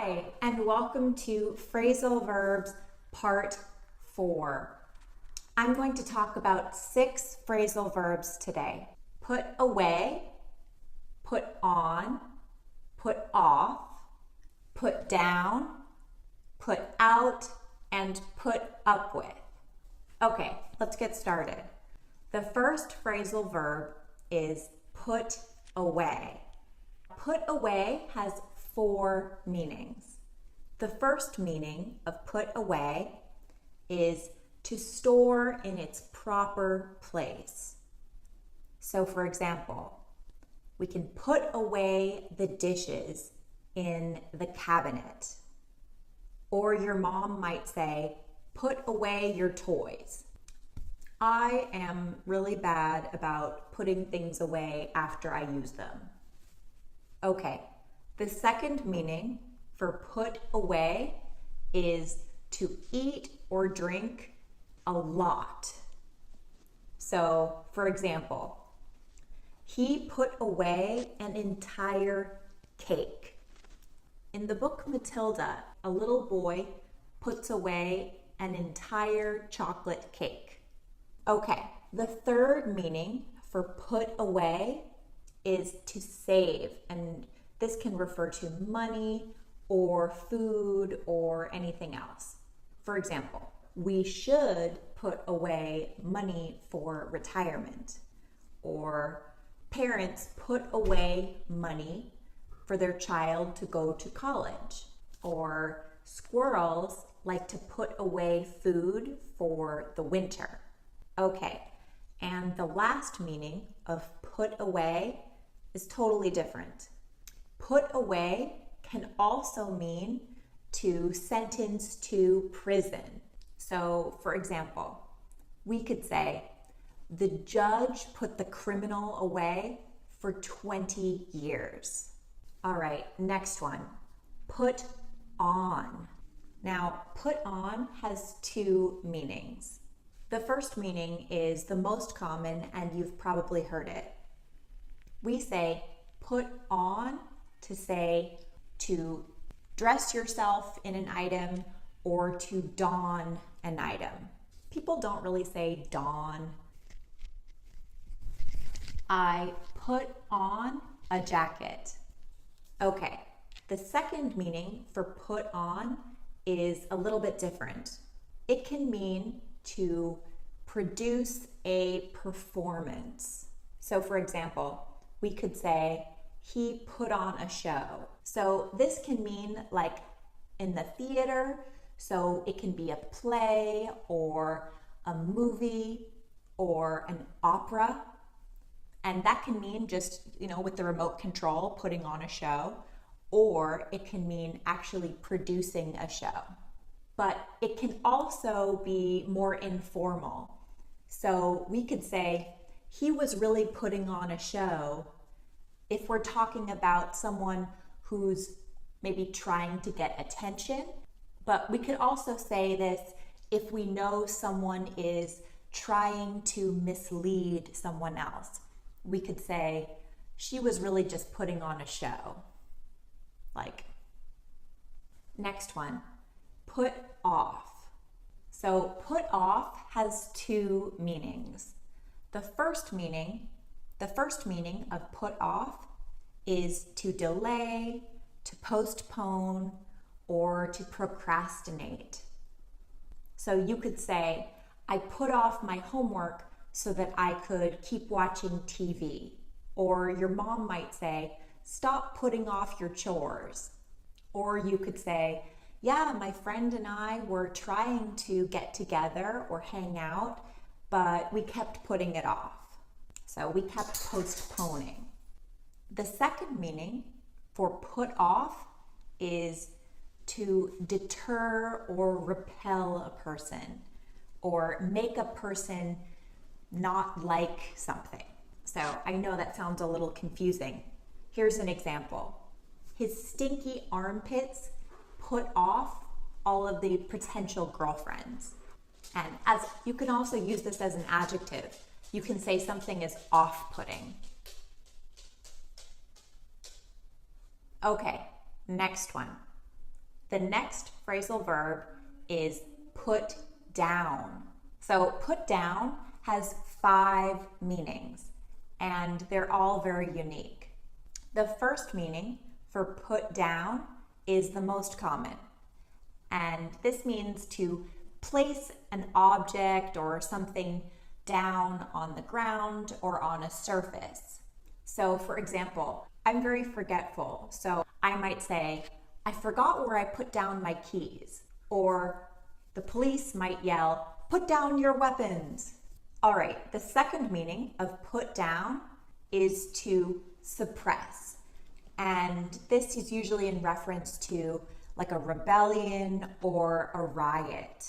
Hi, and welcome to Phrasal Verbs Part 4. I'm going to talk about 6 phrasal verbs today. Put away, put on, put off, put down, put out, and put up with. Okay, let's get started. The first phrasal verb is put away. Put away has 4 meanings. The first meaning of put away is to store in its proper place. So for example, we can put away the dishes in the cabinet. Or your mom might say, put away your toys. I am really bad about putting things away after I use them. Okay, the second meaning for put away is to eat or drink a lot. So, for example, he put away an entire cake. In the book Matilda, a little boy puts away an entire chocolate cake. Okay, the third meaning for put away is to save, and this can refer to money or food or anything else. For example, we should put away money for retirement, or parents put away money for their child to go to college, or squirrels like to put away food for the winter. Okay, and the last meaning of put away is totally different. Put away can also mean to sentence to prison. So, for example, we could say, the judge put the criminal away for 20 years. All right, next one, put on. Now, put on has 2 meanings. The first meaning is the most common, and you've probably heard it. We say put on to say to dress yourself in an item or to don an item. People don't really say don. I put on a jacket. Okay, the second meaning for put on is a little bit different. It can mean to produce a performance. So for example, we could say, he put on a show. So this can mean like in the theater, so it can be a play or a movie or an opera. And that can mean just, with the remote control, putting on a show, or it can mean actually producing a show. But it can also be more informal. So we could say, he was really putting on a show if we're talking about someone who's maybe trying to get attention. But we could also say this if we know someone is trying to mislead someone else. We could say, she was really just putting on a show. Like, next one, put off. So put off has 2 meanings. The first meaning of put off is to delay, to postpone, or to procrastinate. So you could say, I put off my homework so that I could keep watching TV. Or your mom might say, stop putting off your chores. Or you could say, yeah, my friend and I were trying to get together or hang out, but we kept putting it off. So we kept postponing. The second meaning for put off is to deter or repel a person, or make a person not like something. So I know that sounds a little confusing. Here's an example. His stinky armpits put off all of the potential girlfriends. And as you can also use this as an adjective. You can say something is off-putting. Okay, next one. The next phrasal verb is put down. So put down has 5 meanings, and they're all very unique. The first meaning for put down is the most common, and this means to place an object or something down on the ground or on a surface. So for example, I'm very forgetful, so I might say, I forgot where I put down my keys. Or the police might yell, put down your weapons. All right, the second meaning of put down is to suppress. And this is usually in reference to like a rebellion or a riot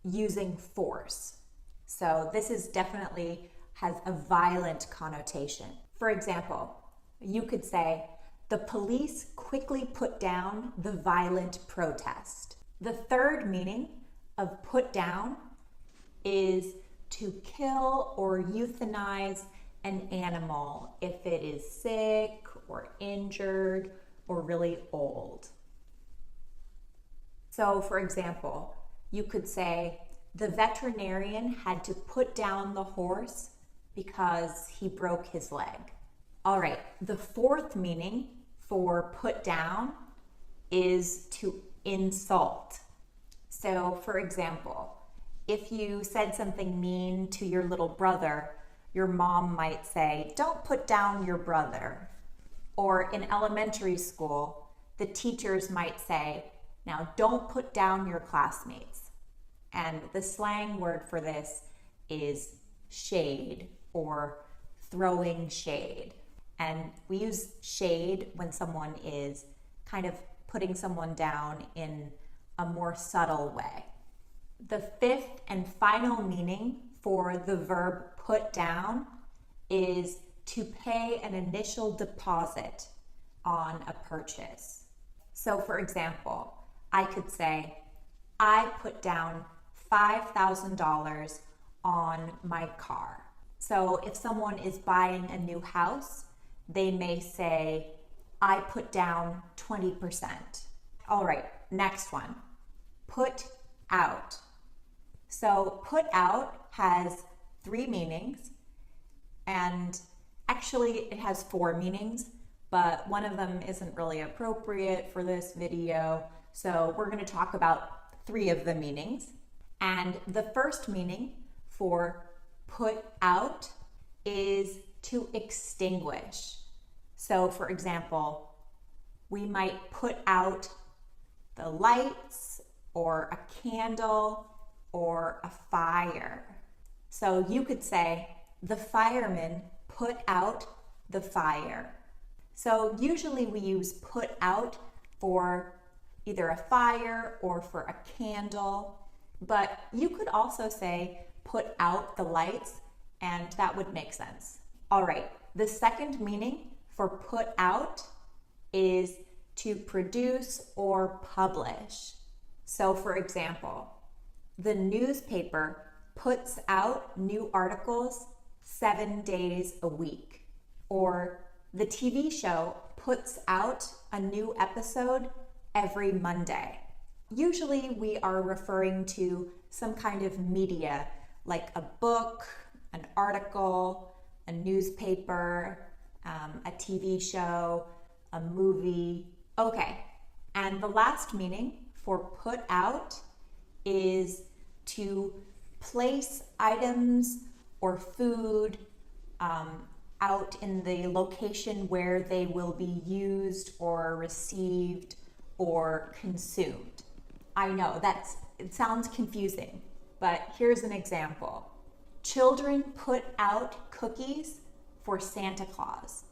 using force. So this is definitely has a violent connotation. For example, you could say, the police quickly put down the violent protest. The third meaning of put down is to kill or euthanize an animal if it is sick or injured or really old. So for example, you could say, the veterinarian had to put down the horse because he broke his leg. All right, the fourth meaning for put down is to insult. So for example, if you said something mean to your little brother, your mom might say, don't put down your brother. Or in elementary school, the teachers might say, now don't put down your classmates. And the slang word for this is shade or throwing shade. And we use shade when someone is kind of putting someone down in a more subtle way. The fifth and final meaning for the verb put down is to pay an initial deposit on a purchase. So for example, I could say, I put down $5,000 on my car. So if someone is buying a new house, they may say, I put down 20%. All right, next one, put out. So put out has 3 meanings, and actually it has 4 meanings, but one of them isn't really appropriate for this video. So we're going to talk about 3 of the meanings. And the first meaning for put out is to extinguish. So for example, we might put out the lights or a candle or a fire. So you could say, the fireman put out the fire. So usually we use put out for either a fire or for a candle, but you could also say put out the lights, and that would make sense. All right, the second meaning for put out is to produce or publish. So for example, the newspaper puts out new articles 7 days a week, or the TV show puts out a new episode every Monday. Usually we are referring to some kind of media, like a book, an article, a newspaper, a TV show, a movie. Okay, and the last meaning for put out is to place items or food out in the location where they will be used or received or consumed. I know it sounds confusing, but here's an example. Children put out cookies for Santa Claus,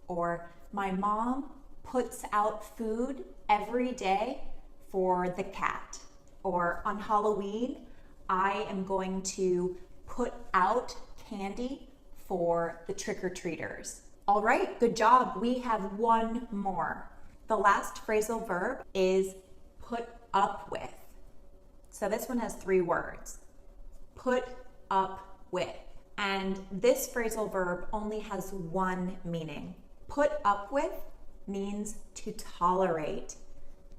or my mom puts out food every day for the cat, or on Halloween, I am going to put out candy for the trick-or-treaters. All right, good job. We have one more. The last phrasal verb is put up with. So this one has 3 words. Put up with. And this phrasal verb only has 1 meaning. Put up with means to tolerate.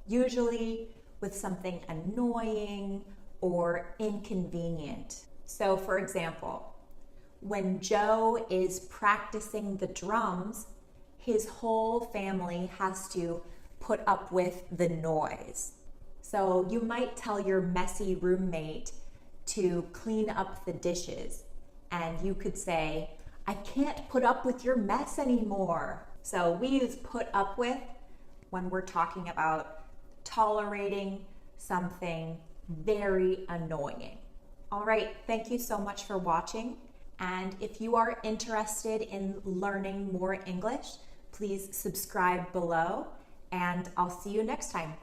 Usually with something annoying or inconvenient. So for example, when Joe is practicing the drums, his whole family has to put up with the noise. So you might tell your messy roommate to clean up the dishes, and you could say, "I can't put up with your mess anymore." So we use put up with when we're talking about tolerating something very annoying. All right, thank you so much for watching. And if you are interested in learning more English, please subscribe below, and I'll see you next time.